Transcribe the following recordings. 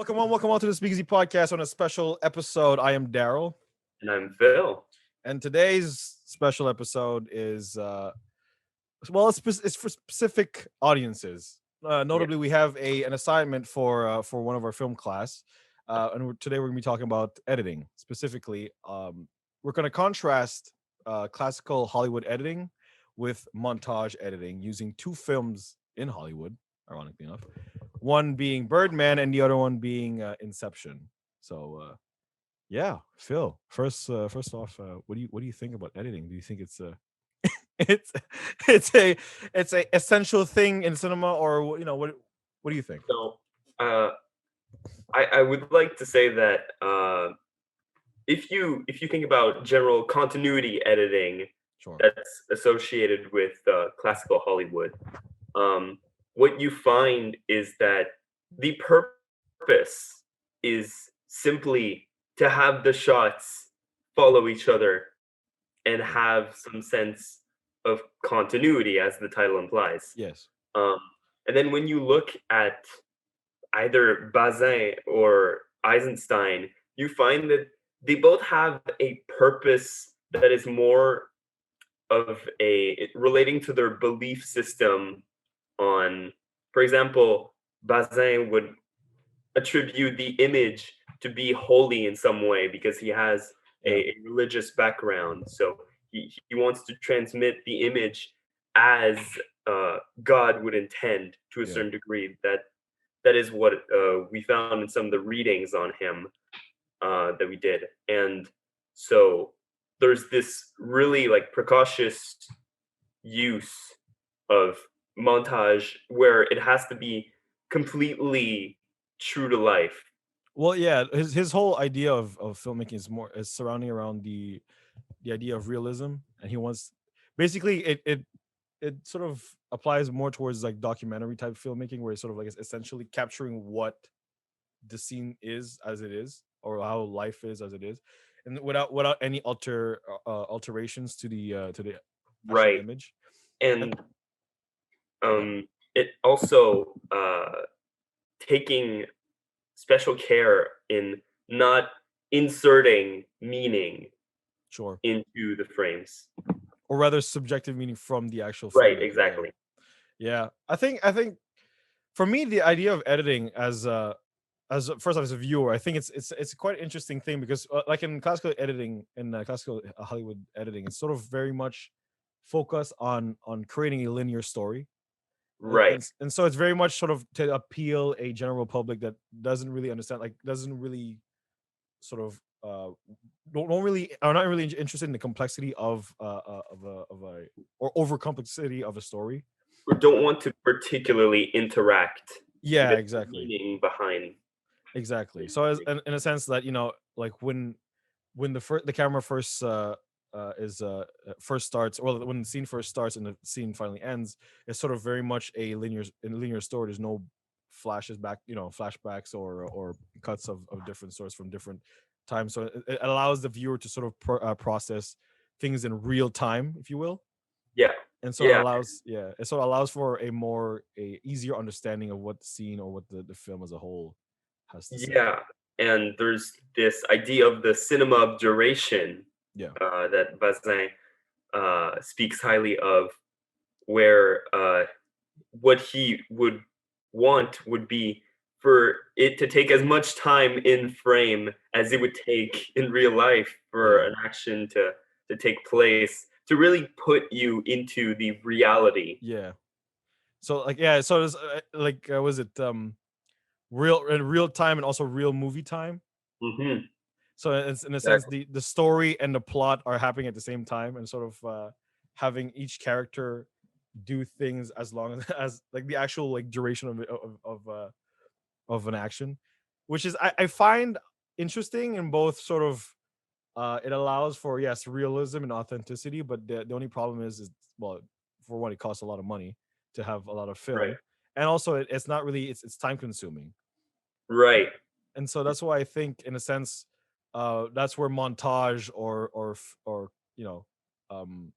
Welcome on to the Speakeasy podcast on a special episode. I am Daryl, And I'm Phil. and today's special episode is it's for specific audiences. Yeah. Notably, we have an assignment for one of our film class, today we're going to be talking about editing specifically. We're going to contrast classical Hollywood editing with montage editing using two films in Hollywood, ironically enough. One being Birdman and the other one being Inception. So yeah, Phil. First off, what do you think about editing? Do you think it's it's it's a it's a essential thing in cinema, or what do you think? So uh, I would like to say that if you think about general continuity editing Sure. that's associated with classical Hollywood, what you find is that the purpose is simply to have the shots follow each other and have some sense of continuity, as the title implies. Yes. Um, and then when you look at either Bazin or Eisenstein, you find that they both have a purpose that is more of a relating to their belief system on, for example, Bazin would attribute the image to be holy in some way because he has Yeah. a religious background. So he wants to transmit the image as God would intend to a Yeah. certain degree. That is what we found in some of the readings on him that we did. And so there's this really like precautious use of montage where it has to be completely true to life. Well, yeah, his whole idea of filmmaking is surrounding around the idea of realism, and he wants basically it sort of applies more towards like documentary type filmmaking, where it's sort of like it's essentially capturing what the scene is as it is, or how life is as it is, and without any alterations to the actual Right. image. And And yeah, it also taking special care in not inserting meaning sure. into the frames. Or rather subjective meaning from the actual Right, filmmaker. Yeah. exactly. Yeah. I think for me the idea of editing as first off as a viewer, I think it's a quite interesting thing because like in classical editing, in classical Hollywood editing, it's sort of very much focused on creating a linear story. Right. And so it's very much sort of to appeal a general public that doesn't really understand, like doesn't really sort of don't really are not really interested in the complexity of a or over complexity of a story. Or don't want to particularly interact Yeah, with the exactly. meaning behind Exactly. So as it. in a sense that, like when the camera first starts, or when the scene first starts and the scene finally ends, it's sort of very much a linear story. There's no flashbacks or cuts of different sorts from different times. So it allows the viewer to sort of process things in real time, if you will. Yeah. And so Yeah. it sort of allows for a easier understanding of what the scene or what the film as a whole has to say. Yeah. And there's this idea of the cinema of duration Yeah. that Bazin speaks highly of, where what he would want would be for it to take as much time in frame as it would take in real life for Yeah. an action to take place, to really put you into the reality. Yeah. So like, yeah, so it's like was it real time and also real movie time. Hmm. So it's in a sense Exactly. the story and the plot are happening at the same time, and sort of having each character do things as long as like the actual like duration of an action, which is I find interesting in both sort of it allows for, yes, realism and authenticity, but the only problem is well, for one, it costs a lot of money to have a lot of Right. film, and also it's not really it's time consuming. Right. And so that's why I think in a sense that's where montage or um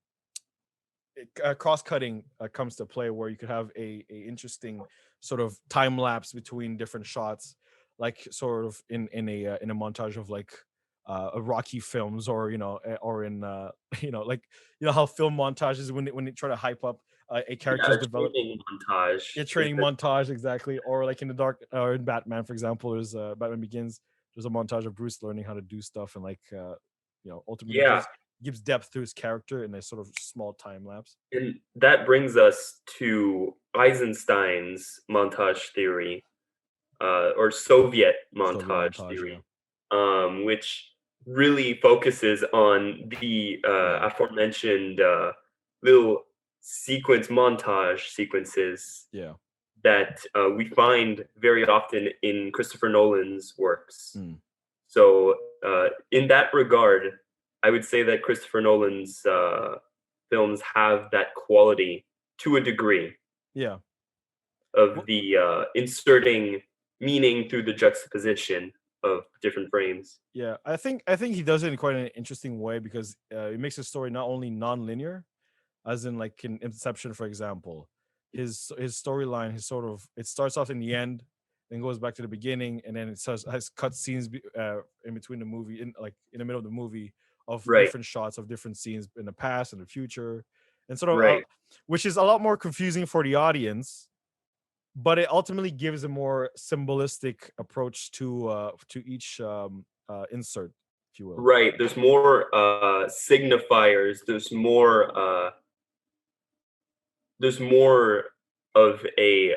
cross cutting comes to play, where you could have a interesting sort of time lapse between different shots, like sort of in a montage of like a Rocky films, or or in like how film montages when they try to hype up a Yeah, character's a develop training montage a is training the montage, exactly, or like in the dark, or in Batman, for example, there's Batman Begins. There's a montage of Bruce learning how to do stuff, and like ultimately yeah, gives depth to his character in a sort of small time lapse. and that brings us to Eisenstein's montage theory, or Soviet Soviet montage montage, yeah, theory, which really focuses on the yeah, aforementioned little montage sequences yeah. that we find very often in Christopher Nolan's works. Mm. So, in that regard, I would say that Christopher Nolan's films have that quality to a degree Yeah. of Well, the inserting meaning through the juxtaposition of different frames. yeah, I think he does it in quite an interesting way, because it makes the story not only non-linear, as in like in Inception, for example. His storyline, his sort of, it starts off in the end, then goes back to the beginning, and then it has cut scenes in between the movie, in like in the middle of the movie, of Right, different shots of different scenes in the past and the future, and sort of right, which is a lot more confusing for the audience, but it ultimately gives a more symbolistic approach to each insert, if you will. right. There's more signifiers. There's more of a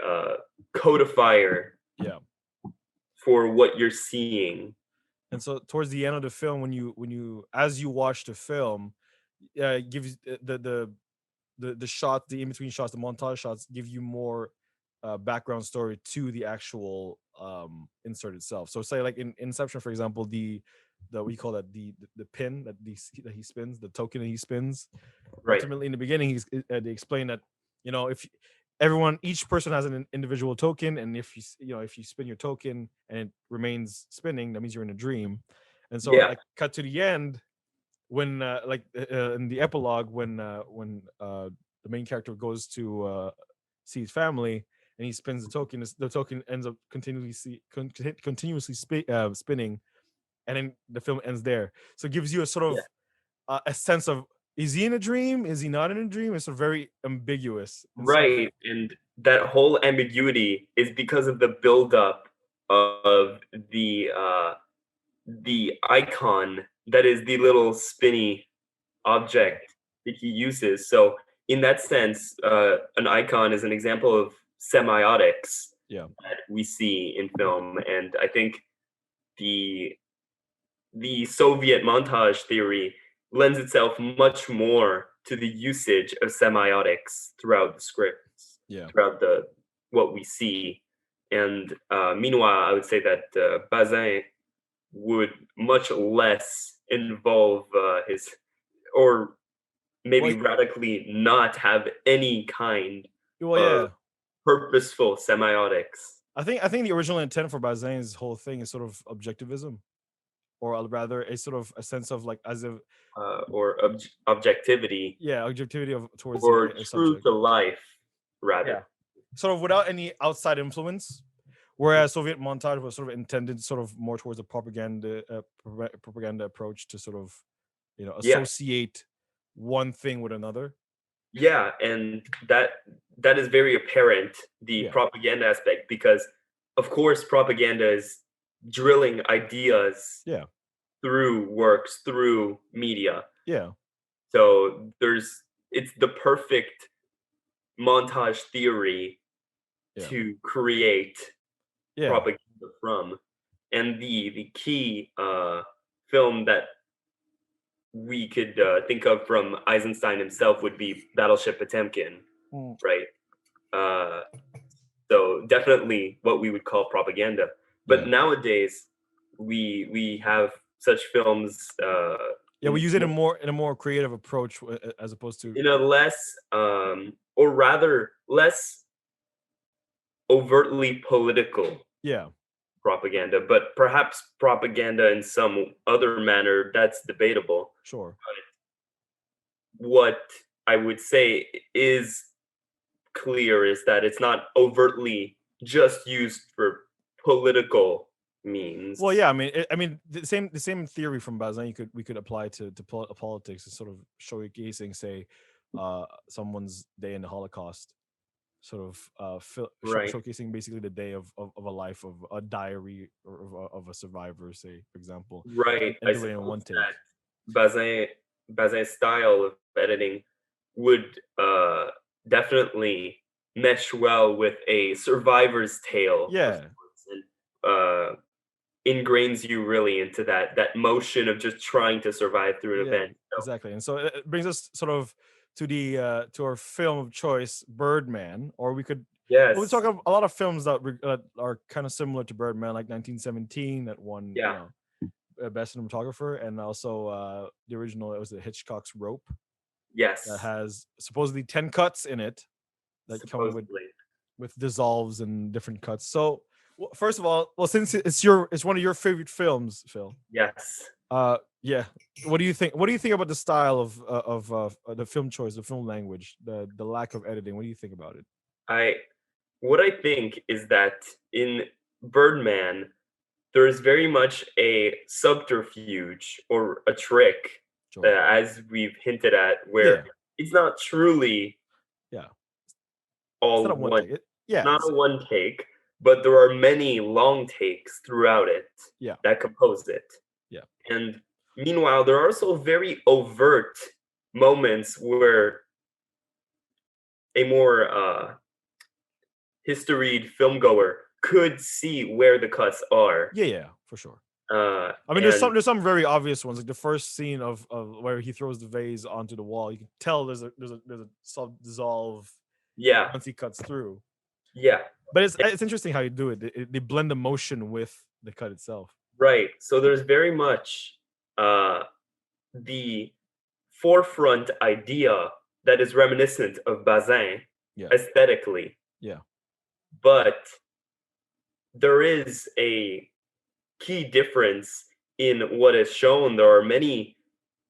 codifier Yeah. for what you're seeing. And so towards the end of the film, when you as you watch the film, it gives the shot, the in between shots, the montage shots give you more background story to the actual insert itself. So say like in Inception, for example, the what you call that, the pin that he spins, the token that he spins. Right, Ultimately, in the beginning, they explain that, if each person has an individual token, and if if you spin your token and it remains spinning, that means you're in a dream. And so yeah, like cut to the end, when in the epilogue, when the main character goes to see his family, and he spins the token, the token ends up continuously spinning, and then the film ends there. So it gives you a sort yeah. of a sense of, is he in a dream, is he not in a dream? It's a very ambiguous, and so Right, and that whole ambiguity is because of the buildup of the icon that is the little spinny yeah, object that he uses. So in that sense, an icon is an example of semiotics yeah, that we see in film, and I think the the Soviet montage theory lends itself much more to the usage of semiotics throughout the scripts, yeah, throughout the what we see. And meanwhile, I would say that Bazin would much less involve his, or maybe well, radically not have any kind well, of yeah. purposeful semiotics, I think the original intent for Bazin's whole thing is sort of objectivism, or rather a sort of a sense of like, as if, or objectivity, yeah, objectivity of towards or a true subject. to life, Yeah, rather. sort of without any outside influence. Whereas Soviet montage was sort of intended sort of more towards a propaganda approach, to sort of Yeah, associate one thing with another. yeah, and that is very apparent, the Yeah, propaganda aspect, because of course propaganda is drilling ideas yeah, through works, through media. yeah, So it's the perfect montage theory yeah, to create yeah, propaganda from. And the key film that we could think of from Eisenstein himself would be Battleship Potemkin, mm, right? Uh, so definitely what we would call propaganda. But yeah, nowadays we have such films yeah. We use it in a more creative approach, as opposed to, in a less, or rather less overtly political yeah, propaganda, but perhaps propaganda in some other manner that's debatable. sure, What I would say is clear is that it's not overtly just used for political. means. Well, yeah, I mean, the same theory from Bazin we could apply to politics, is sort of showcasing, say, someone's day in the Holocaust, sort of Right. showcasing basically the day of a life, of a diary, or of a survivor, say, for example, Right. and I do it in one suppose take. that Bazin Bazin's style of editing would definitely mesh well with a survivor's tale of Yeah, sorts, and ingrains you really into that motion of just trying to survive through an yeah, event. So exactly. And so it brings us sort of to the to our film of choice, Birdman, or we could. Well, we yes, talk of a lot of films that are kind of similar to Birdman, like 1917, that won, yeah, best cinematographer, and also the original. It was the Hitchcock's Rope, that yes, has supposedly 10 cuts in it, that come supposedly, with dissolves and different cuts. So, first of all, well, since it's one of your favorite films, Phil. yes. Yeah. What do you think? What do you think about the style of the film choice, the film language, the lack of editing? What do you think about it? I What I think is that in Birdman, there is very much a subterfuge or a trick, Sure. as we've hinted at, where Yeah. it's not truly Yeah. It's not all a one one. take. It's Yeah. not a one take, but there are many long takes throughout it Yeah. that compose it. Yeah. And meanwhile, there are also very overt moments where a more historied filmgoer could see where the cuts are. Yeah. Yeah. For sure. I mean, And there's some very obvious ones, like the first scene of where he throws the vase onto the wall. You can tell there's a sub dissolve yeah, once he cuts through. yeah, But it's interesting how you do it. They blend the motion with the cut itself. right. So there's very much uh, the forefront idea that is reminiscent of Bazin Yeah. aesthetically, Yeah. but there is a key difference in what is shown. There are many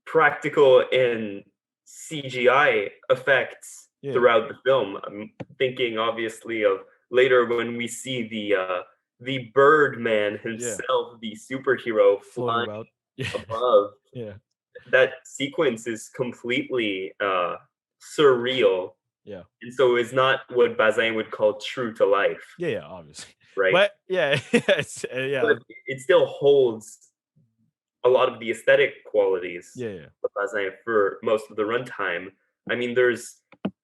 practical and CGI effects Yeah. throughout the film. I'm thinking obviously of later when we see the Birdman Yeah. himself, the superhero Floating flying about. Yeah. above. Yeah. That sequence is completely surreal, Yeah. and so it's not what Bazin would call true to life, Yeah. Yeah. Obviously. right? But yeah, yeah. But it still holds a lot of the aesthetic qualities Yeah. Yeah. of Bazin for most of the runtime. I mean, there's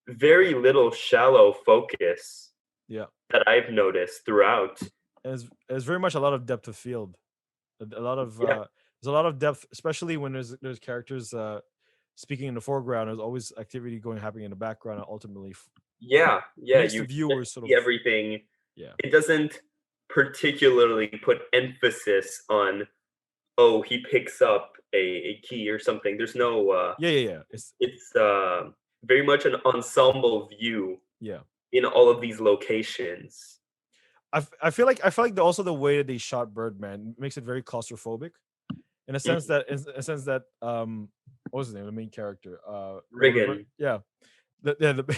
very little shallow focus Yeah. that I've noticed throughout. And it's very much a lot of depth of field. A lot of Yeah, there's a lot of depth, especially when there's characters speaking in the foreground. There's always activity happening in the background, and ultimately yeah, yeah. makes the You get viewer to sort see of. everything. Yeah. It doesn't particularly put emphasis on, oh, he picks up a key or something. There's no Yeah. Yeah. Yeah. it's very much an ensemble view Yeah. in all of these locations. I feel like also the way that they shot Birdman makes it very claustrophobic, in a sense Mm, that what was his name, the main character, Riggin. yeah,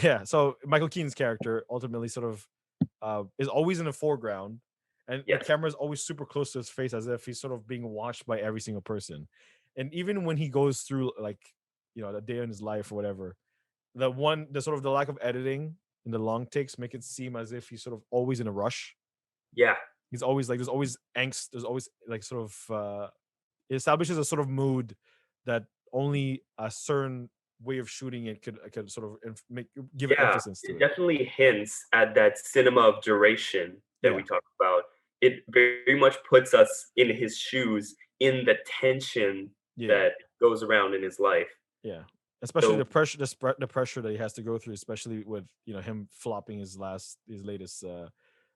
yeah. So Michael Keaton's character ultimately sort of is always in the foreground, and the Yes. camera is always super close to his face, as if he's sort of being watched by every single person. And even when he goes through, like, the day in his life or whatever, the sort of the lack of editing in the long takes make it seem as if he's sort of always in a rush. Yeah. He's always like, there's always angst, there's always like sort of it establishes a sort of mood that only a certain way of shooting it could sort of make give an Yeah. emphasis to It it. definitely hints at that cinema of duration that we Yeah. talked about. It very much puts us in his shoes, in the tension Yeah. Yeah. that goes around in his life. Yeah. Especially the So pressure, the pressure that he has to go through, especially with him flopping his latest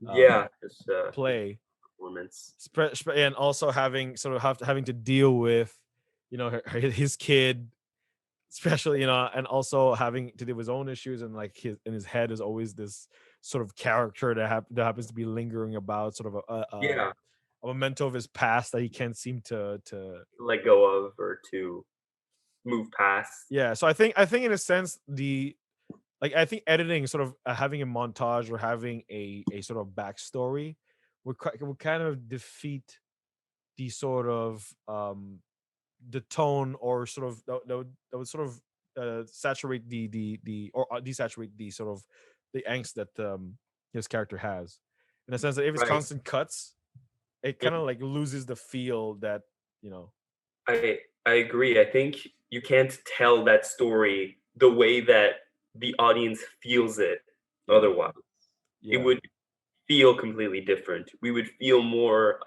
yeah, just play, performance. and also having sort of having to deal with his kid, especially, and also having to deal with his own issues, and like his in his head is always this sort of character that happens to be lingering about, sort of Yeah, a memento of his past that he can't seem to. to let go of or to move past. Yeah, so I think in a sense, I think editing, sort of having a montage or having a sort of backstory would kind of defeat the sort of the tone, or sort of that would sort of saturate the or desaturate the sort of the angst that his character has, in the sense that if it's Right. constant cuts, it Yeah, kind of like loses the feel that you know. I agree. I think you can't tell that story the way that the audience feels it Yeah, otherwise. It yeah, would feel completely different. We would feel more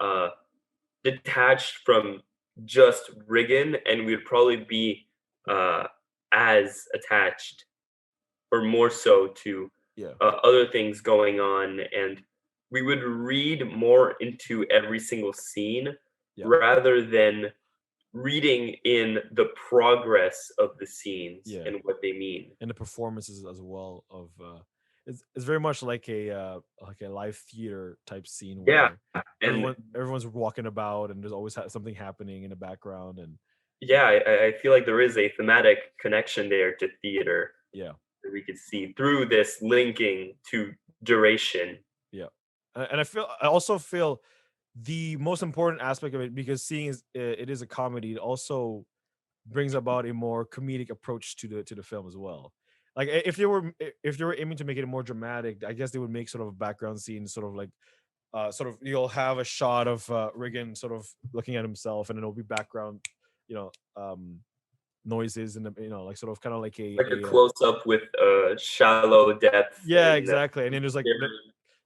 detached from just Riggin, and we'd probably be uh, as attached or more so to yeah, other things going on, and we would read more into every single scene yeah, rather than reading in the progress of the scenes yeah. and what they mean. And the performances as well of it's very much like a live theater type scene Yeah, where and everyone's walking about and there's always something happening in the background. And yeah, I feel like there is a thematic connection there to theater yeah, that we could see through this linking to duration. yeah. And I also feel the most important aspect of it, because seeing is it is a comedy, it also brings about a more comedic approach to the film as well. Like if they were aiming to make it more dramatic, I guess they would make sort of a background scene, sort of like sort of you'll have a shot of Reagan sort of looking at himself, and then it'll be background, you know, noises, and like sort of kind of like Like a close up with shallow depth yeah, and exactly. And then there's like the very,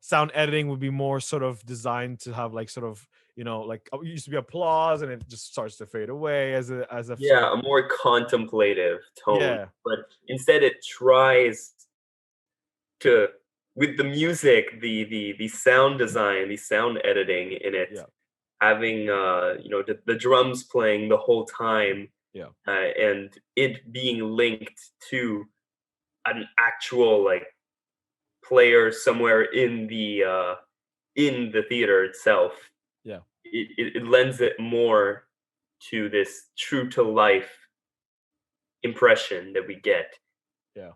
sound editing would be more sort of designed to have like sort of like it used to be applause, and it just starts to fade away as a sort of yeah, a more contemplative tone. yeah, But instead it tries to, with the music, the sound design, the sound editing in it, yeah, having the drums playing the whole time, yeah, and it being linked to an actual like player somewhere in the theater itself. yeah, It lends it more to this true to life impression that we get. yeah.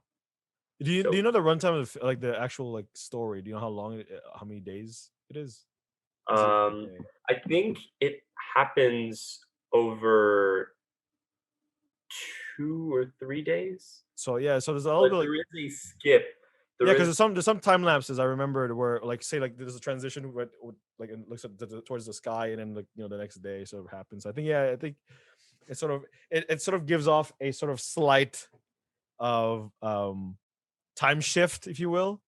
Do So you know the runtime of like the actual like story? Do you know how long how many days it is? Is it like um, a I think it happens over 2 or 3 days, so yeah, so there's a little but bit like there is a skip. yeah, There because is there's some time lapses I remember where like say like there's a transition where like it looks at towards the sky, and then like the next day sort of happens. I think yeah, I think it sort of it sort of gives off a sort of slight of time shift, if you will,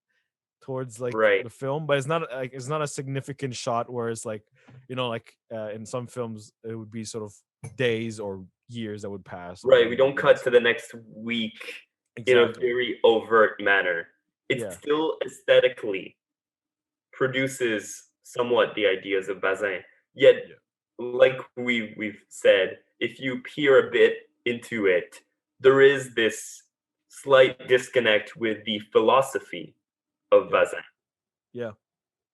towards like right, the film, but it's not a significant shot where it's like like in some films it would be sort of days or years that would pass or right. We whatever don't it cut is. to the next week in a Exactly. very overt manner. It Yeah. still aesthetically produces somewhat the ideas of Bazin. Yet, Yeah. like we've said, if you peer a bit into it, there is this slight disconnect with the philosophy of Yeah. Bazin. Yeah.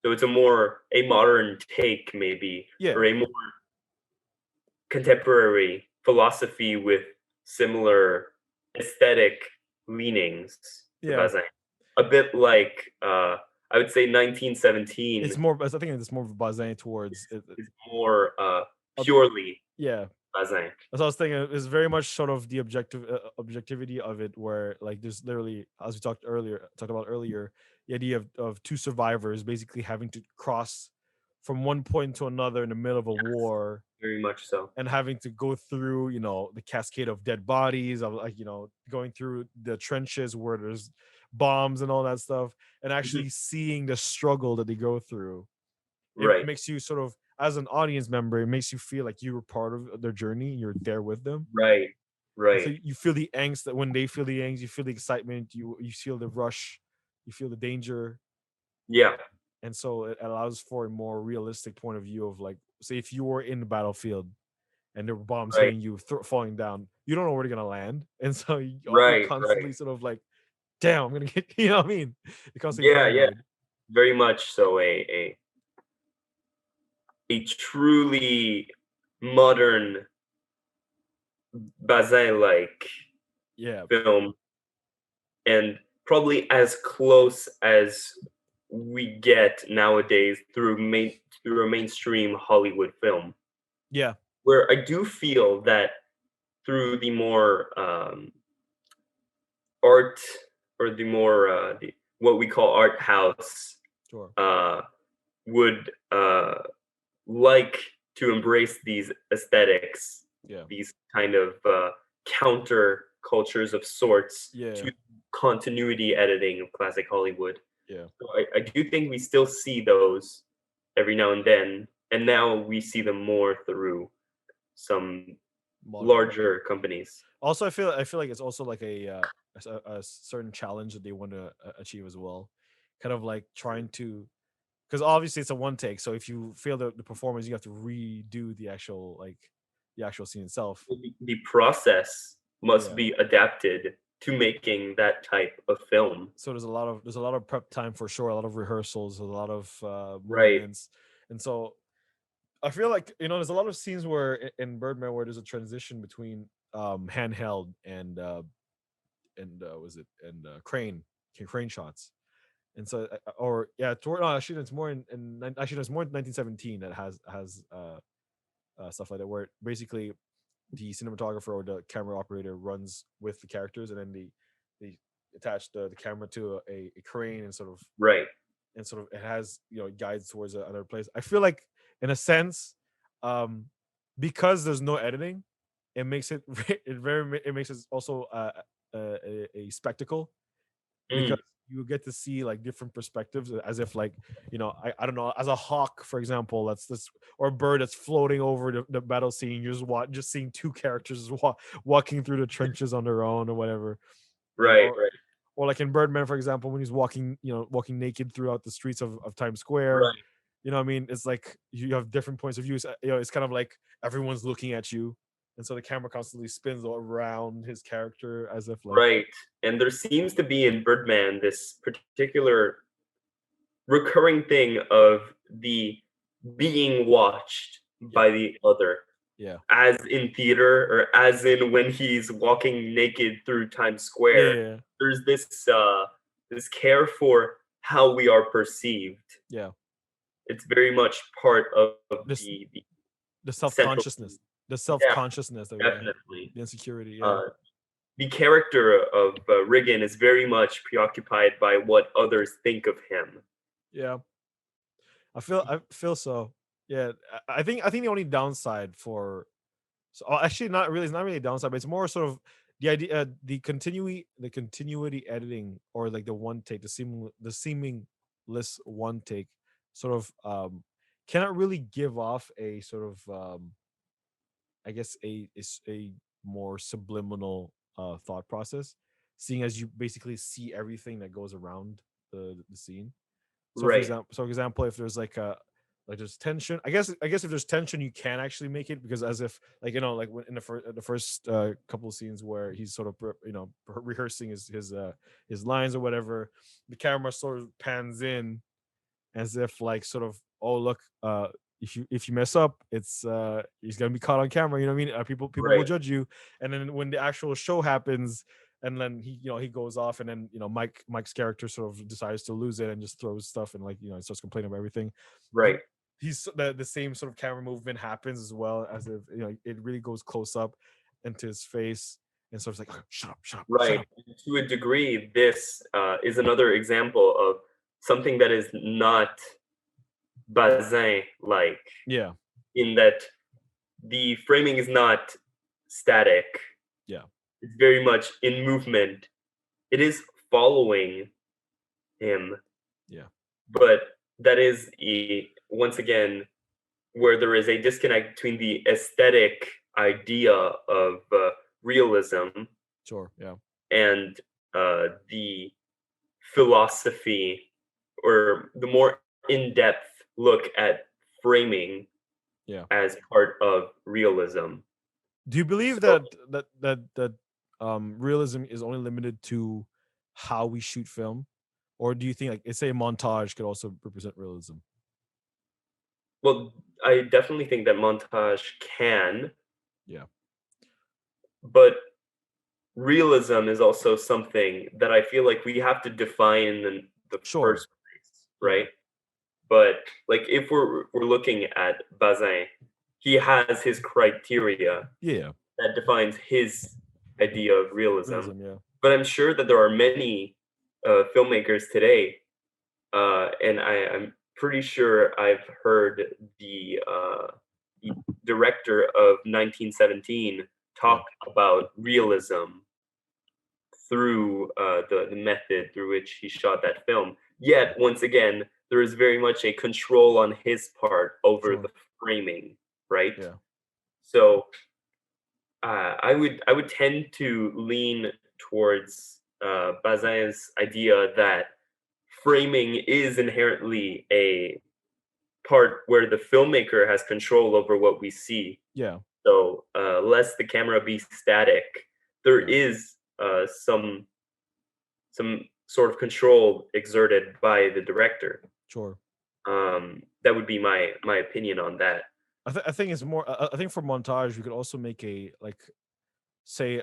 So it's a modern take, maybe, or Yeah. a more contemporary philosophy with similar aesthetic leanings to Yeah. Bazin. A bit like I would say 1917 It's more I think it's more Bazin towards it, is more uh, purely yeah. Bazin. That's what I was thinking. It's very much sort of the objectivity of it, where like there's literally, as we talked about earlier, the idea of two survivors basically having to cross from one point to another in the middle of a Yes, war, very much so. and having to go through the cascade of dead bodies, of like going through the trenches where there's bombs and all that stuff, and Mhm. actually seeing the struggle that they go through. It Right, makes you sort of, as an audience member, it makes you feel like you were part of their journey, you're there with them. right, And so right. you feel the angst, that when they feel the angst, you feel the excitement, you feel the rush, you feel the danger. Yeah, And so it allows for a more realistic point of view of, like, say if you were in the battlefield and there were bombs right, hitting you, falling down, you don't know where they're gonna land, and so you're right, right. constantly sort of like, damn, I'm gonna get, you know what I mean, you're constantly Yeah, yeah. paranoid. Very much so. A truly modern Bazin-like Yeah, film, and probably as close as we get nowadays through a mainstream Hollywood film. Yeah, where I do feel that through the more art, or the more what we call art house, sure. uh, would like to embrace these aesthetics, Yeah, these kind of counter cultures of sorts yeah, to continuity editing of classic Hollywood. yeah. So I do think we still see those every now and now we see them more through some Modern. larger companies. Also, I feel like it's also like a certain challenge that they want to achieve as well, kind of like trying to, because obviously it's a one take. So if you fail the performance, you have to redo the actual scene itself. The process must Yeah. be adapted to making that type of film. So there's a lot of prep time for sure, a lot of rehearsals, a lot of Right. movements, and so I feel like there's a lot of scenes where in Birdman where there's a transition between handheld and was it and crane shots. And so or yeah, toward, no, actually it's more actually it's more in 1917 that has stuff like that where basically the cinematographer or the camera operator runs with the characters, and then they attach the camera to a crane and Right. it has it guides towards another place. I feel like in a sense, um because there's no editing, it makes it it makes it also a spectacle, because Mm, you get to see like different perspectives, as if like I don't know, as a hawk for example, that's this, or a bird that's floating over the battle scene, you're just seeing two characters walking through the trenches on their own or whatever, like right, right, or like in Birdman for example, when he's walking walking naked throughout the streets of Times Square. right, You know what I mean? It's like you have different points of view. It's kind of like everyone's looking at you, and so the camera constantly spins around his character as if like right. And there seems to be in Birdman this particular recurring thing of the being watched yeah, by the other, yeah, as in theater or as in when he's walking naked through Times yeah, Square. yeah, yeah. There's this care for how we are perceived. Yeah. It's very much part of This the the central self-consciousness, theme. the Yeah, self-consciousness that we have, definitely. the insecurity. Yeah, Uh, the character of Riggin is very much preoccupied by what others think of him. yeah. I feel so. Yeah, I think the only downside for actually not really, it's not really a downside, but it's more sort of the idea, the continuity editing, or like the one take, the seamless one take, sort of cannot really give off a sort of I guess a more subliminal thought process, seeing as you basically see everything that goes around the scene. Right, For example, if there's like there's tension, I guess if there's tension, you can actually make it, because as if like like when in the first couple of scenes where he's sort of rehearsing his lines or whatever, the camera sort of pans in as if like sort of, oh look, if you mess up, it's he's gonna be caught on camera, you know what I mean? People will right, judge you. And then when the actual show happens, and then he goes off, and then Mike's character sort of decides to lose it and just throws stuff, and like starts complaining about everything. he right, he's the same sort of camera movement happens as well, as if it really goes close up into his face, and sort of like, shut up, shut up, shut right. up. To a degree, this is another example of something that is not Bazin like, Yeah, in that the framing is not static. yeah, It's very much in movement. It is following him, yeah, but that is once again where there is a disconnect between the aesthetic idea of realism sure, yeah, and the philosophy, or the more in-depth look at framing yeah. as part of realism. Do you believe So, that realism is only limited to how we shoot film, or do you think like say a montage could also represent realism? well, I definitely think that montage can, Yeah, but realism is also something that I feel like we have to define in the sure. first place, Yeah, right? But like if we're looking at Bazin, he has his criteria Yeah, that defines his idea of realism. realism. Yeah, But I'm sure that there are many filmmakers today, and I'm pretty sure I've heard the director of 1917 yeah, talk about realism through the method through which he shot that film. Yet, once again, there is very much a control on his part over sure. the framing, right? Yeah, So I would tend to lean towards Bazin's idea that framing is inherently a part where the filmmaker has control over what we see. yeah, So lest the camera be static, there yeah, is some sort of control exerted by the director. sure. That would be my opinion on that. I think it's more. I think for montage, you could also make a like, say,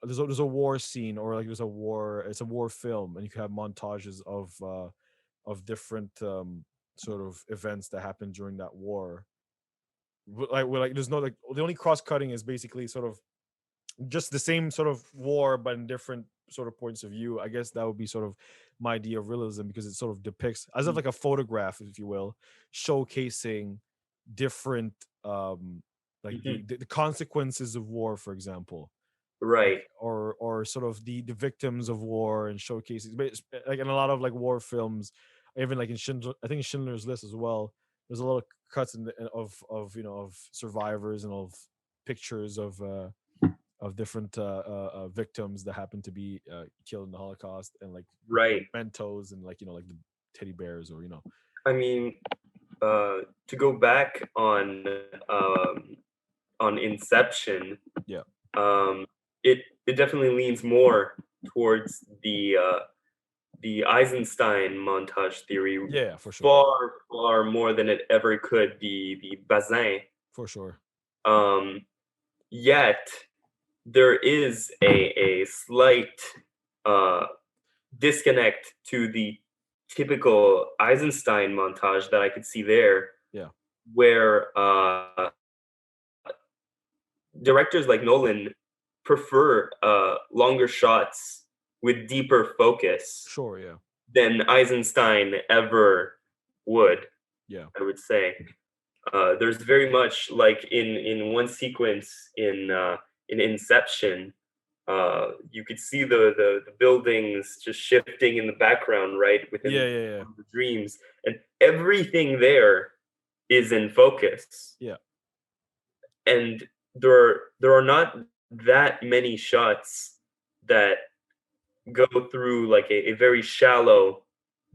there's a war scene, or like it's a war film, and you can have montages of different sort of events that happened during that war. Like there's no, like, the only cross cutting is basically sort of just the same sort of war but in different sort of points of view. I guess that would be sort of my idea of realism, because it sort of depicts as if like a photograph, if you will, showcasing different like Mhm. the consequences of war, for example, like, Right, or sort of the victims of war, and showcases, but like in a lot of like war films, even like in Schindler, I think in Schindler's List as well, there's a lot of cuts of of survivors, and of pictures of different victims that happen to be killed in the Holocaust, and like right. mementos, and like like the teddy bears, or I mean, to go back on Inception, yeah, um, it definitely leans more towards the Eisenstein montage theory, yeah, for sure, far more than it ever could the Bazin. for sure, Um, Yet there is a slight uh, disconnect to the typical Eisenstein montage that I could see there, yeah, where directors like Nolan prefer longer shots with deeper focus sure, yeah, than Eisenstein ever would, yeah, I would say. There's very much like in one sequence in Inception, you could see the buildings just shifting in the background, right, yeah, within yeah, yeah, one of the dreams, and everything there is in focus, yeah, and there are not that many shots that go through like a very shallow.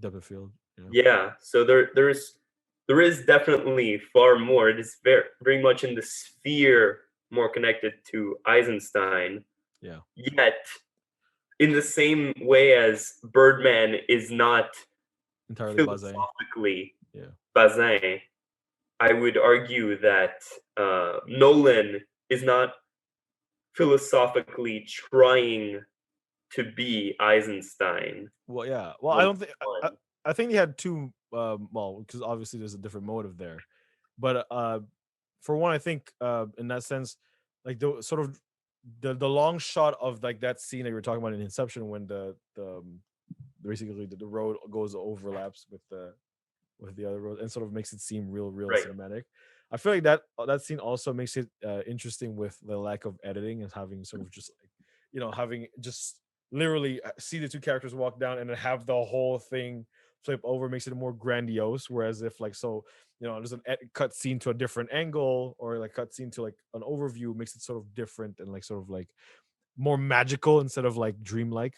depth of field, yeah, Yeah, so there is definitely far more. It is very much in the sphere more connected to Eisenstein. yeah, Yet, in the same way as Birdman is not entirely Bazin, philosophically yeah, Bazin, I would argue that Nolan is not philosophically trying to be Eisenstein. well, yeah, well, I Number don't think one. I think they had two, well, because obviously there's a different motive there, but for one, I think in that sense, like the sort of the long shot of like that scene that you were talking about in Inception, when basically the road goes overlaps with the other road, and sort of makes it seem real Right, cinematic. I feel like that scene also makes it interesting with the lack of editing, and having sort of just like, having just literally see the two characters walk down, and then have the whole thing flip over, makes it more grandiose. Whereas if like, so, there's an cut scene to a different angle, or like cut scene to like an overview, makes it sort of different, and like sort of like more magical instead of like dreamlike.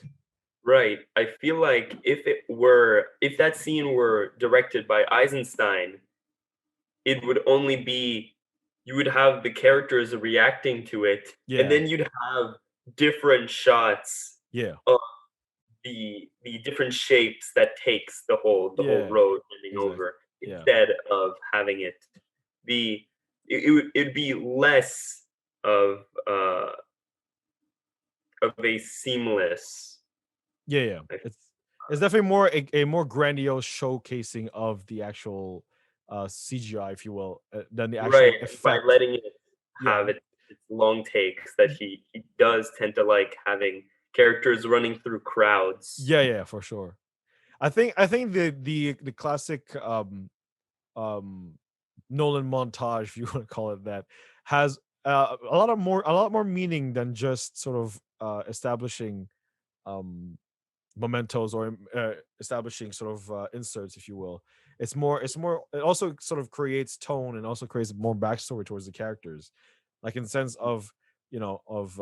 right. I feel like if that scene were directed by Eisenstein, it would only be you would have the characters reacting to it, and Yeah, then you'd have different shots yeah, of the different shapes that takes the whole yeah, road ending exactly. over, Yeah, instead of having it be it'd be less of uh of a seamless. yeah, yeah. I It's definitely more a more grandiose showcasing of the actual CGI, if you will, than the Right, actual and by effect. letting it Yeah, have its long takes that he does tend to like having characters running through crowds. yeah, for sure. I think the classic um Nolan montage, if you want to call it that, has a lot more meaning than just sort of establishing um mementos or establishing sort of inserts, if you will. It's more it also sort of creates tone and also creates more backstory towards the characters, like in the sense of, of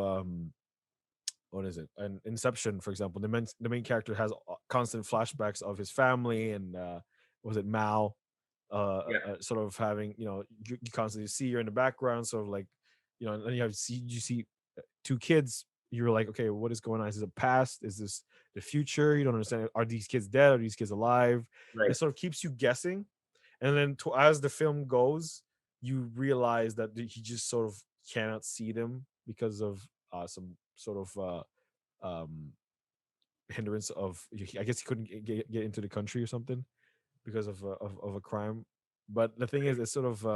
what is it, an Inception, for example. The main character has constant flashbacks of his family and was it Mao, Yeah, sort of having, you constantly see her in the background, sort of like, and then you see two kids. You're like, okay, what is going on? Is this a past? Is this the future? You don't understand. Are these kids dead? Are these kids alive? It right, sort of keeps you guessing, and then as the film goes, you realize that he just sort of cannot see them because of some sort of um hindrance of, I guess he couldn't get into the country or something because of a crime. But the thing is, it's sort of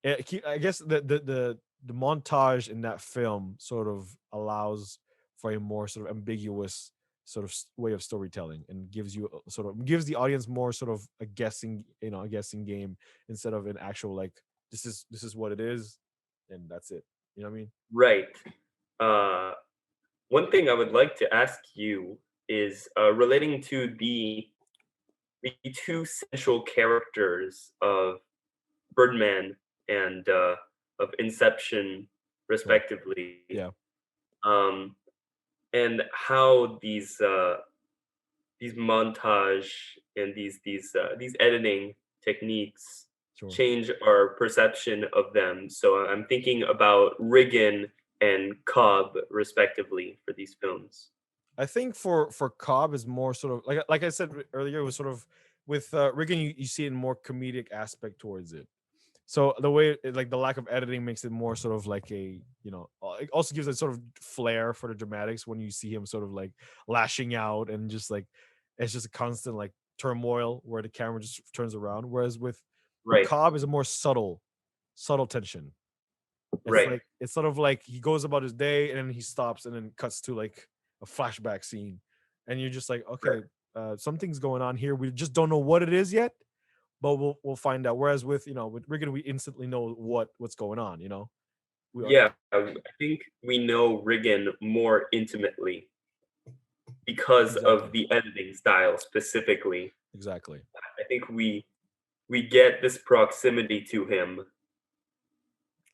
I guess the montage in that film sort of allows for a more sort of ambiguous sort of way of storytelling, and gives the audience more sort of a guessing game, instead of an actual, like, this is what it is, and that's it. You know what I mean? right. Uh, One thing I would like to ask you is relating to the two central characters of Birdman and of Inception, Sure. respectively, Yeah. um, and how these montage and these editing techniques Sure. change our perception of them. So I'm thinking about Riggin and Cobb, respectively, for these films. I think for Cobb is more sort of like I said earlier, it was sort of with Riggin, you see it in more comedic aspect towards it. So the way like the lack of editing makes it more sort of like it also gives a sort of flair for the dramatics when you see him sort of like lashing out, and just like it's just a constant like turmoil where the camera just turns around. Whereas with Right, Cobb is a more subtle tension. It's right, like it's sort of like he goes about his day and then he stops and then cuts to like a flashback scene, and you're just like, right. okay, something's going on here. We just don't know what it is yet, but we'll find out. Whereas with Riggin, we instantly know what's going on. We are Yeah, I think we know Riggin more intimately because of exactly, the editing style specifically. exactly, I think we get this proximity to him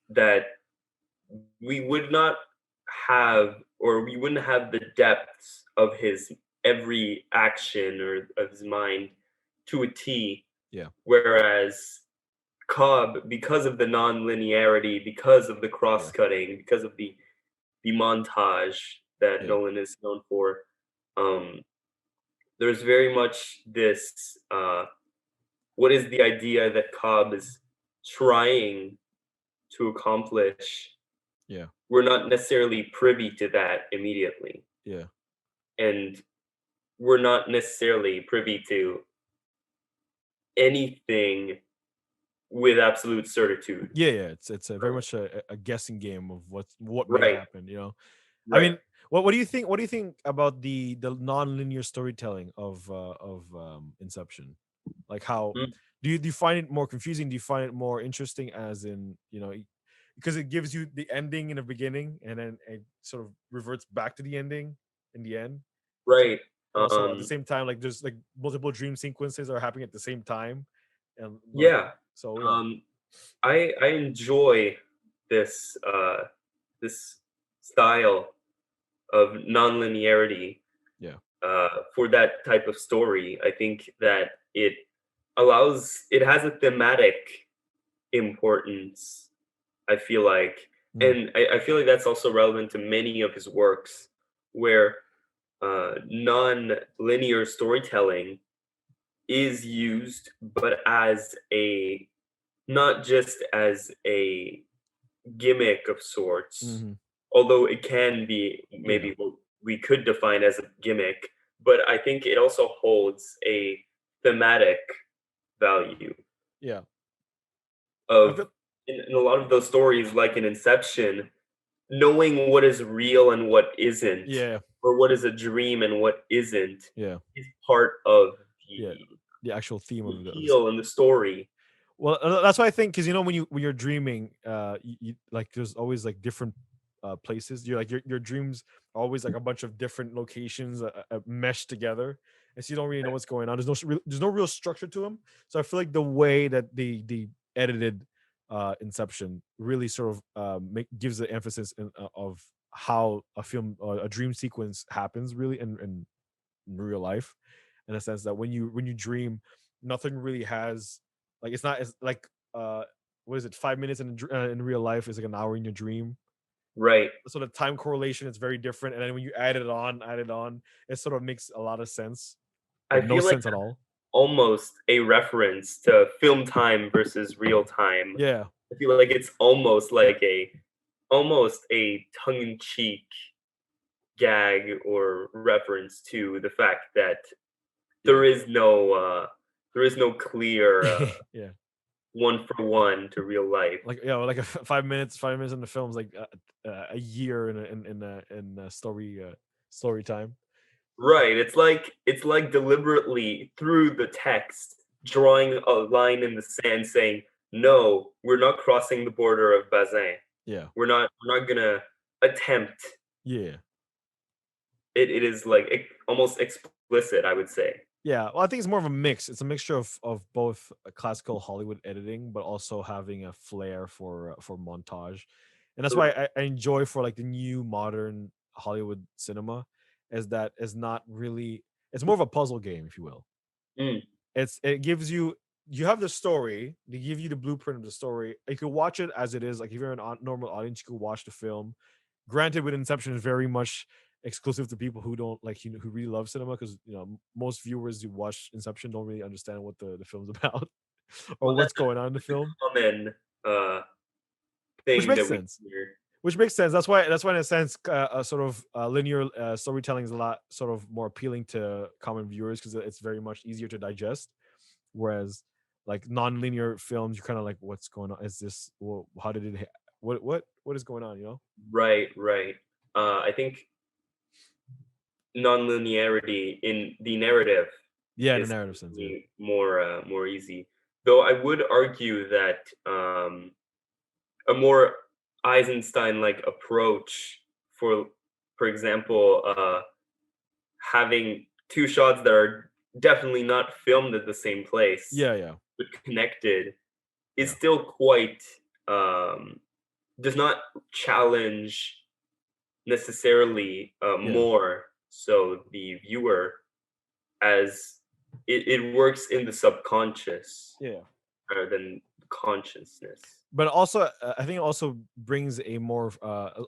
that we would not have, or we wouldn't have the depths of his every action or of his mind to a T. yeah, Whereas Cobb, because of the non-linearity, because of the yeah, cross-cutting, because of the montage that yeah, Nolan is known for, um, there's very much this. What is the idea that Cobb is trying to accomplish? yeah, We're not necessarily privy to that immediately, yeah, and we're not necessarily privy to anything with absolute certitude. yeah. It's a very much a guessing game of what may Right, happen. I right. mean, what do you think? What do you think about the non-linear storytelling of Inception? Like, how Mm, do you find it more confusing? Do you find it more interesting, as in, because it gives you the ending in the beginning, and then it sort of reverts back to the ending in the end. So right. also at the Um, same time, like there's like multiple dream sequences are happening at the same time, and but yeah. so yeah, Um, I enjoy this this style of nonlinearity yeah, for that type of story. I think that it has a thematic importance. I feel like, mm, and I feel like that's also relevant to many of his works, where non-linear storytelling is used, but as a not just as a gimmick of sorts, hmm, although it can be yeah, maybe what we could define as a gimmick, but I think it also holds a thematic value. Yeah. I of feel in a lot of those stories, like in Inception, knowing what is real and what isn't, yeah, or what is a dream and what isn't, yeah, is part of yeah. The actual theme the of the appeal and the story. well, that's why I think, because when you're dreaming, like there's always like different places. You're like your dreams are always like a bunch of different locations meshed together, and so you don't really know what's going on. There's no real structure to them. So I feel like the way that they edited Inception really sort of gives the emphasis of how a dream sequence happens really in real life, in a sense that when you dream, nothing really has like it's not as like what is it, 5 minutes in real life is like an hour in your dream. Right. So the time correlation is very different, and then when you add it on, it sort of makes a lot of sense or I no feel like sense at all. almost a reference to film time versus real time. Yeah, I feel like it's almost a tongue-in-cheek gag or reference to the fact that yeah. there is no there is no clear Yeah, one for one to real life. like like a 5 minutes in the film's like a year in story time. Right. It's like deliberately through the text drawing a line in the sand saying, "No, we're not crossing the border of Bazin. Yeah, We're not gonna attempt." yeah. It is like almost explicit, I would say. Yeah, well, I think it's more of a mix. It's a mixture of both classical Hollywood editing, but also having a flair for montage, and that's why I enjoy for like the new modern Hollywood cinema, is that it's not really, it's more of a puzzle game, if you will. Mm, It gives you have the story, they give you the blueprint of the story. You can watch it as it is. Like if you're an normal audience, you can watch the film. Granted, with Inception is very much exclusive to people who don't like, who really love cinema, because most viewers who watch Inception don't really understand what the film's about or well, what's going on in the that's a film, common which thing makes that we sense. hear. That's why in a sense, a sort of linear storytelling is a lot sort of more appealing to common viewers, because it's very much easier to digest. Whereas like non-linear films, you're kind of like, what's going on? Is this, well, how did it what is going on, Right, right. I think non-linearity in the narrative Yeah, in a is narrative sense, yeah. more easy. Though I would argue that a more Eisenstein-like approach for for example, having two shots that are definitely not filmed at the same place Yeah, yeah, but connected is yeah, still quite um, does not challenge necessarily yeah, more so the viewer, as it works in the subconscious yeah. rather than consciousness. But also, I think it also brings a more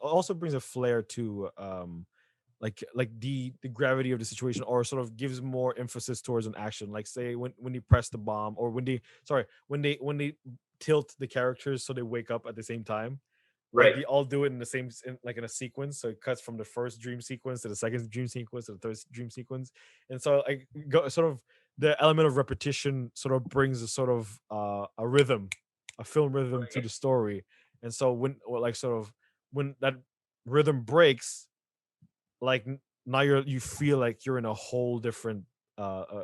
also brings a flair to like the gravity of the situation, or sort of gives more emphasis towards an action. Like say when they press the bomb, or when they tilt the characters so they wake up at the same time. Like Right, they all do it in the same like in a sequence, so it cuts from the first dream sequence to the second dream sequence to the third dream sequence. And so like sort of the element of repetition sort of brings a sort of a rhythm, a film rhythm to right, the story. And so like sort of when that rhythm breaks, like now you feel like you're in a whole different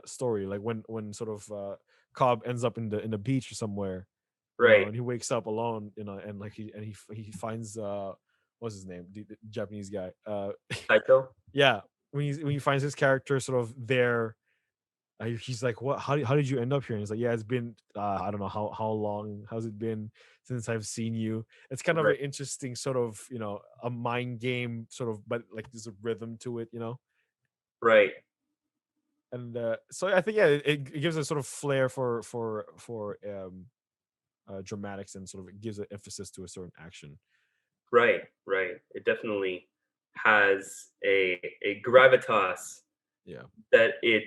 story. Like when sort of Cobb ends up in the beach or somewhere, right. and he wakes up alone, and like he finds what's his name, the Japanese guy, Saito? yeah, when he finds his character sort of there, he's like, what, how did you end up here? And he's like, yeah, it's been I don't know how long has it been since I've seen you. It's kind of Right, an interesting sort of, a mind game sort of, but like there's a rhythm to it, right, and so I think, yeah, it gives a sort of flair for dramatics, and sort of it gives an emphasis to a certain action. right, right. It definitely has a gravitas Yeah, that it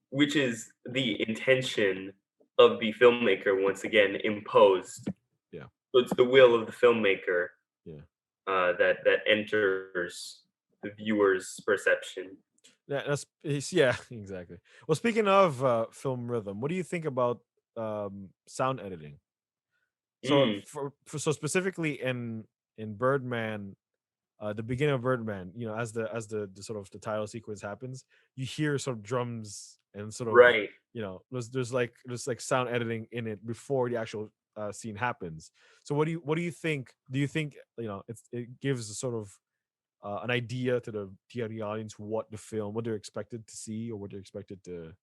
which is the intention of the filmmaker once again imposed. yeah, So it's the will of the filmmaker yeah. that enters the viewer's perception. Yeah, yeah, exactly. Well, speaking of film rhythm, what do you think about sound editing. So Mm, so specifically in Birdman, the beginning of Birdman, as the sort of the title sequence happens, you hear sort of drums and sort of, right. there's like sound editing in it before the actual scene happens. So what do you think? Do you think it gives a sort of an idea to the audience what they're expected to see, or what they're expected to?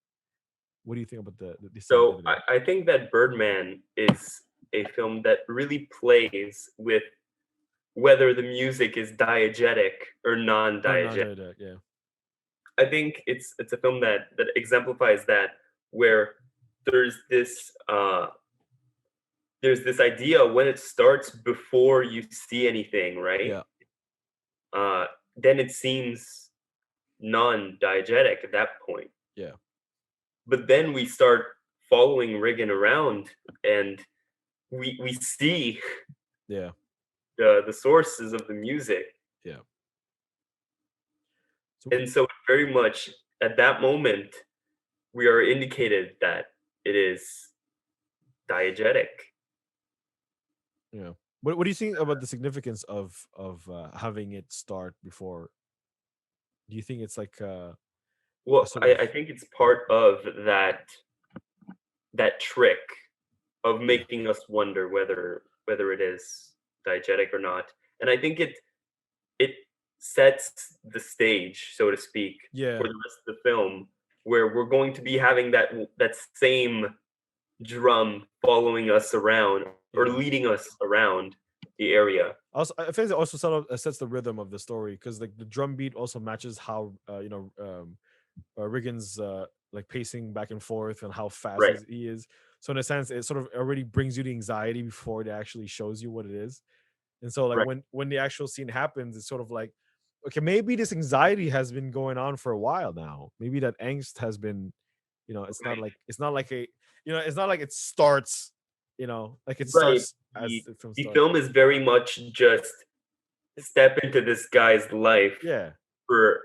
What do you think about the sound So editing? I think that Birdman is a film that really plays with whether the music is diegetic or Or not non-diegetic. yeah. I think it's a film that exemplifies that, where there's this uh, there's this idea when it starts before you see anything, right? Yeah. Uh, then it seems non-diegetic at that point. Yeah. But then we start following Reagan around, and we see Yeah. the sources of the music, Yeah. So and so very much at that moment we are indicated that it is diegetic. yeah. What do you think about the significance of having it start before? Do you think it's like a Well, sort I of? think it's part of that trick of Yeah. making us wonder whether it is diegetic or not, and I think it sets the stage, so to speak, for Yeah. the rest of the film, where we're going to be having that same drum following us around or Yeah. leading us around the area. Also, I think it also sort of sets the rhythm of the story, because like the drum beat also matches how Riggins like pacing back and forth and how fast Right, he is. So in a sense, it sort of already brings you the anxiety before it actually shows you what it is. And so like right, when the actual scene happens, it's sort of like, okay, maybe this anxiety has been going on for a while now. Maybe that angst has been, right, it's not like it's not like it starts, like it right. starts as The the film the starts. film is very much just It's step into this guy's life Yeah. for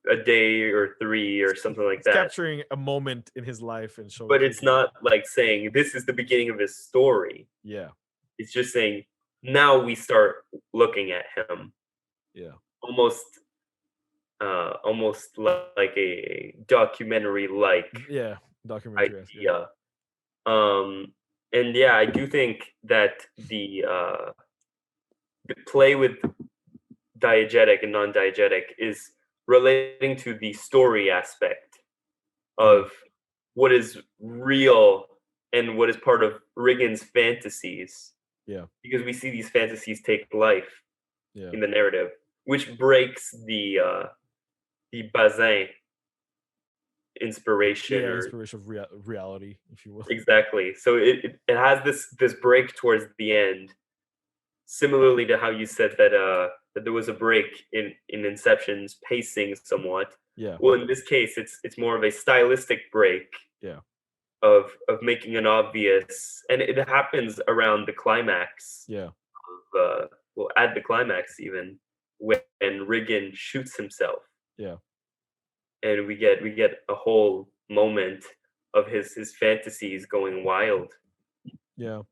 a day or 3 or something like It's that, capturing a moment in his life and but it's showcasing it. not like saying this is the beginning of his story. Yeah. It's just saying now we start looking at him, Yeah. almost almost like a documentary like Yeah. Documentary. Yeah. idea. Um, and yeah, I do think that the play with diegetic and non-diegetic is relating to the story aspect Yeah. of what is real and what is part of Riggins' fantasies, Yeah. because we see these fantasies take life Yeah. in the narrative, which breaks the Bazin inspiration Yeah. or Inspiration of reality, if you will. exactly. So it has this break towards the end, similarly to how you said that there was a break in Inception's pacing somewhat. Yeah. Well, in this case, it's more of a stylistic break Yeah. of making an obvious, and it happens around the climax Yeah. of well, at the climax even, when Riggin shoots himself, Yeah. and we get a whole moment of his fantasies going wild. Yeah.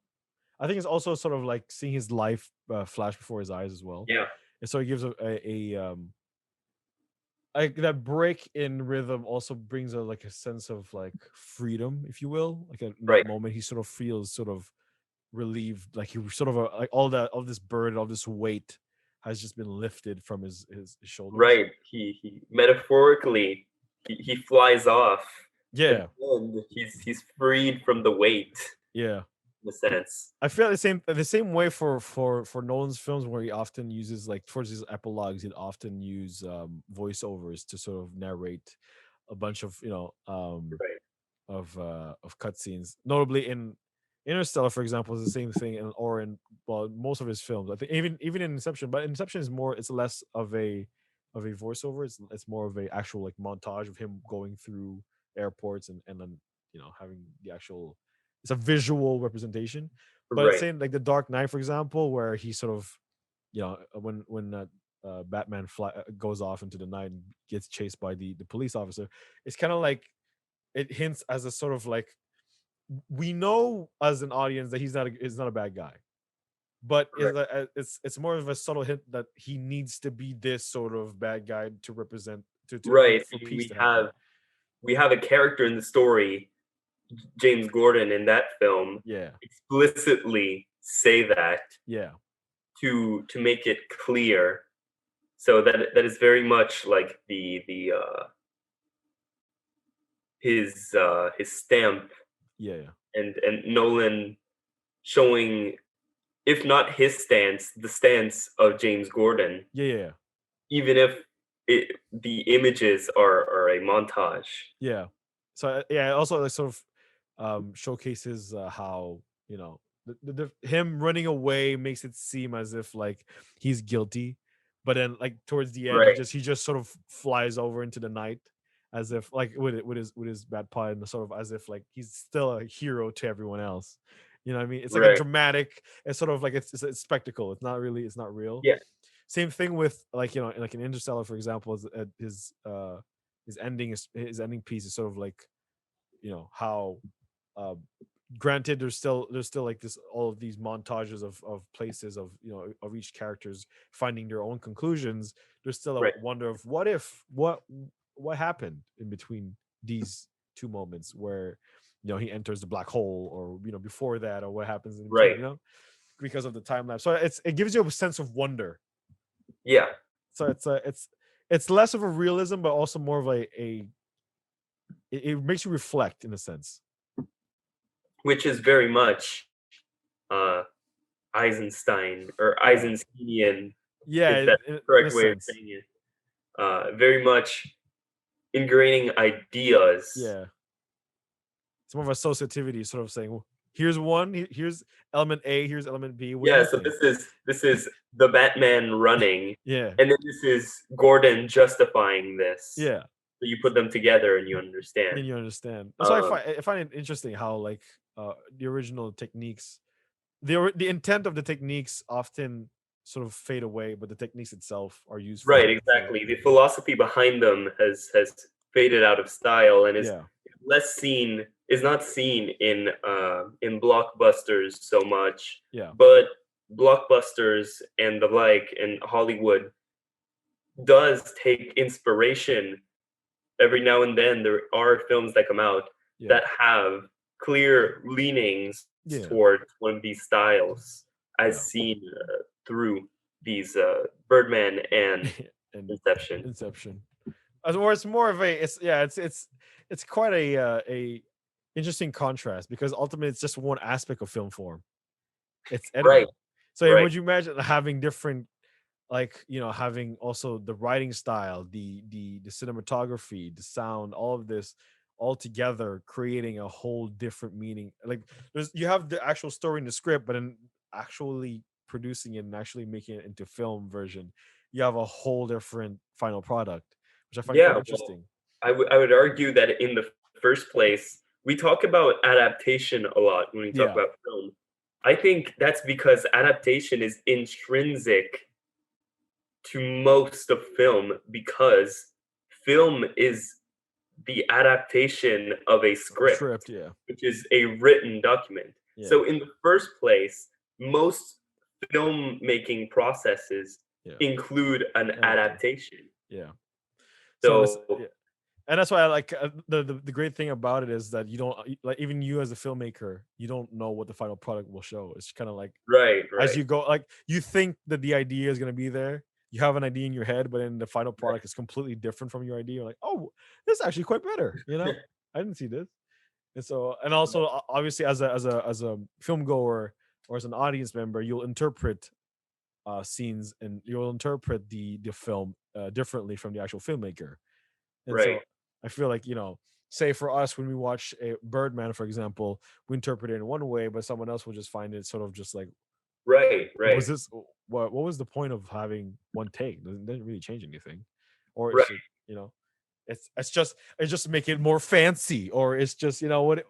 I think it's also sort of like seeing his life flash before his eyes as well. Yeah, And so it gives a like that break in rhythm also brings a like a sense of like freedom, if you will. Like in that right, moment, he sort of feels sort of relieved, like he sort of like all this burden, all this weight has just been lifted from his shoulders. right. He metaphorically he flies off, and Yeah. then he's freed from the weight Yeah. in a sense. I feel the same way for Nolan's films, where he often uses, like, towards his epilogues, he'd often use voiceovers to sort of narrate a bunch of Right, of cutscenes. Notably in Interstellar, for example, is the same thing, and or in, well, most of his films. I think even in Inception, but Inception is more, it's less of a voiceover. It's more of a actual like montage of him going through airports, and then having the actual, it's a visual representation. But right, saying like the Dark Knight, for example, where he sort of, when Batman goes off into the night and gets chased by the police officer, it's kind of like it hints as a sort of like we know as an audience that he's not a bad guy, but Right. it's more of a subtle hint that he needs to be this sort of bad guy to represent Right. for I mean, peace to happen. we have a character in the story, James Gordon, in that film, Yeah, explicitly say that yeah, to make it clear. So that is very much like his stamp, yeah, and Nolan showing, if not his stance, the stance of James Gordon, yeah, yeah, yeah. even if the images are a montage. Yeah. So yeah, it also like sort of showcases how him running away makes it seem as if like he's guilty, but then like towards the end Right, he just sort of flies over into the night as if like with his bad part and sort of as if like he's still a hero to everyone else. You know what I mean? It's like a right. dramatic. It's sort of like it's a spectacle. It's not really. It's not real. Yeah, Same thing with like like in Interstellar, for example, his ending piece is sort of like how uh granted there's still like this all of these montages of places of of each characters finding their own conclusions. There's still a right, wonder of what happened in between these two moments where he enters the black hole, or before that, or what happens in between, right. because of the time lapse. So it gives you a sense of wonder. Yeah, So it's less of a realism, but also more of it makes you reflect in a sense. which is very much uh, Eisenstein or Yeah, Eisensteinian, yeah, if that's the in a correct way of sense. saying it. Very much ingraining ideas. Yeah, it's more of associativity, sort of saying, well, here's one, here's element A, here's element B. What do Yeah, you so think? this is the Batman running, Yeah, and then this is Gordon justifying this. yeah. So you put them together and you understand. Then you understand. That's why Um, I find it interesting how like the original techniques, the intent of the techniques often sort of fade away, but the techniques itself are used right, for exactly. The philosophy behind them has faded out of style and is yeah, less seen is not seen in blockbusters so much, yeah, but blockbusters and the like in Hollywood does take inspiration. Every now and then there are films that come out yeah, that have clear leanings yeah, toward one of these styles, as yeah. seen through these Birdman and And Inception. Inception. Or it's more of a it's quite a interesting contrast, because ultimately it's just one aspect of film form. It's Right, editing. So right. would you imagine having different, like having also the writing style, the cinematography, the sound, all of this all together, creating a whole different meaning. Like you have the actual story in the script, but then actually producing it and actually making it into film version, you have a whole different final product, which I find quite Yeah, well, interesting. I would argue that in the first place, we talk about adaptation a lot when we talk Yeah, about film. I think that's because adaptation is intrinsic to most of film, because film is the adaptation of a a script. script, Yeah, which is a written document. yeah, So, in the first place, most filmmaking processes yeah. include an Adaptation. adaptation. Yeah. So it's So, yeah. And that's why I like the great thing about it is that you don't like, even you as a filmmaker, you don't know what the final product will show. It's kind of like right, as right, you go, like you think that the idea is going to be there, you have an idea in your head, but then the final right. product is completely different from your idea. You're like, oh, this is actually quite better, I didn't see this. And so, and also obviously as a film goer or as an audience member, you'll interpret scenes, and you'll interpret the film differently from the actual filmmaker. And Right, so I feel like, say for us, when we watch a Birdman, for example, we interpret it in one way, but someone else will just find it sort of just like, right, right, was this what was the point of having one take? Doesn't really change anything. Or right, it's just, it's just make it more fancy, or it's just, what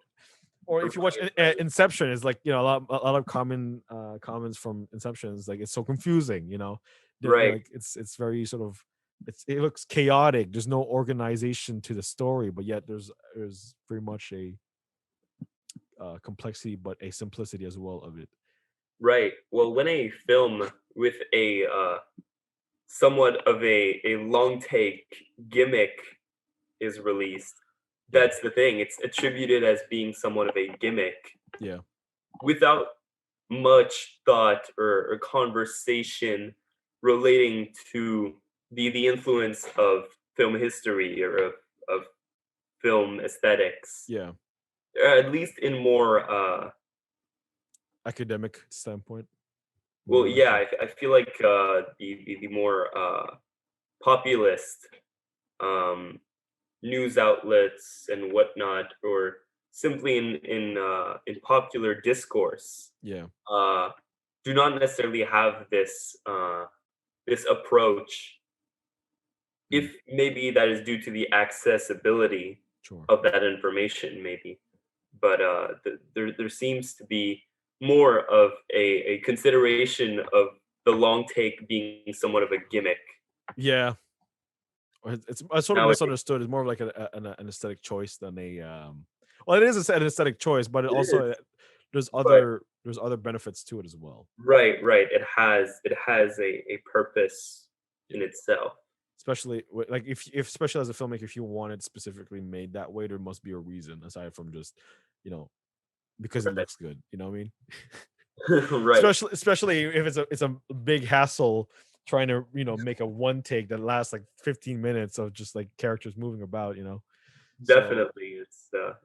or if you watch right, right, Inception, is like, a lot of comments from Inception is like, it's so confusing, right. like it's very sort of, it looks chaotic. There's no organization to the story, but yet there's very much complexity but a simplicity as well of it. Right. Well, when a film with a somewhat of a long take gimmick is released, Yeah. that's the thing. It's attributed as being somewhat of a gimmick Yeah. without much thought or conversation relating to the influence of film history or of film aesthetics, Yeah. at least in more Academic standpoint, more well, like yeah, I feel like the more populist um, news outlets and whatnot, or simply in popular discourse, yeah, uh, do not necessarily have this approach. mm, If maybe that is due to the accessibility sure. of that information, maybe, but there seems to be more of a consideration of the long take being somewhat of a gimmick Yeah, or it's sort of nowadays. misunderstood. It's more of like an aesthetic choice than a well, it is an aesthetic choice, but it It is, also but there's other benefits to it as well. right. It has a purpose Yeah. in itself. Especially like if especially as a filmmaker, if you want it specifically made that way, there must be a reason aside from just, you know, because it Right. looks good. You know what I mean? Right. Especially if it's a big hassle trying to, make a one take that lasts like 15 minutes of just like characters moving about. So Definitely.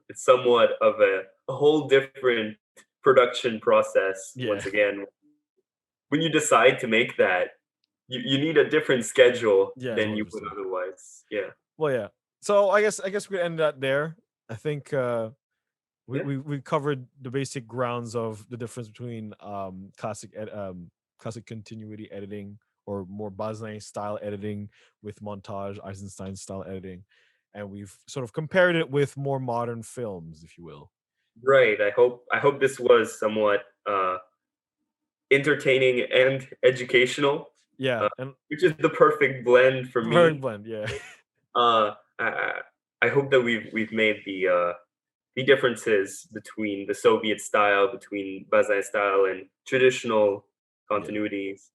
It's somewhat of a whole different production process yeah, once again. When you decide to make that, you need a different schedule yeah, than you would 100%. otherwise. Yeah. Well, yeah. So I guess we end that there. I think we, Yeah. we covered the basic grounds of the difference between classic continuity editing or more Bazin style editing with montage, Eisenstein style editing, and we've sort of compared it with more modern films, if you will. Right. I hope this was somewhat entertaining and educational, Yeah, uh, and which is the perfect blend for very me. blend. Yeah, I hope that we've made the differences between the Soviet style, between Bazin style, and traditional yeah. continuities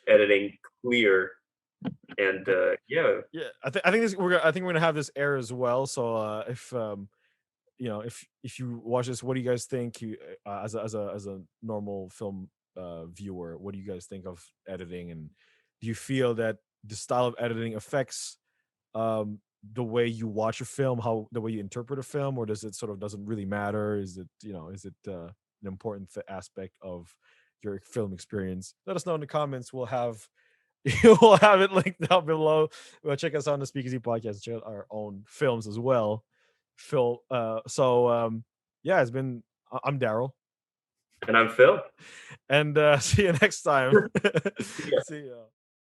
editing clear. And But yeah, yeah, I think we're gonna have this air as well. So if if you watch this, what do you guys think? As a normal film viewer, what do you guys think of editing, and do you feel that the style of editing affects the way you watch a film, how the way you interpret a film, or does it sort of doesn't really matter? Is it an important aspect of your film experience? Let us know in the comments. We'll have it linked down below. Well, check us out on the Speakeasy podcast. Check out our own films as well. Yeah, I'm Daryl, and I'm Phil. and see you next time. Yeah. See ya.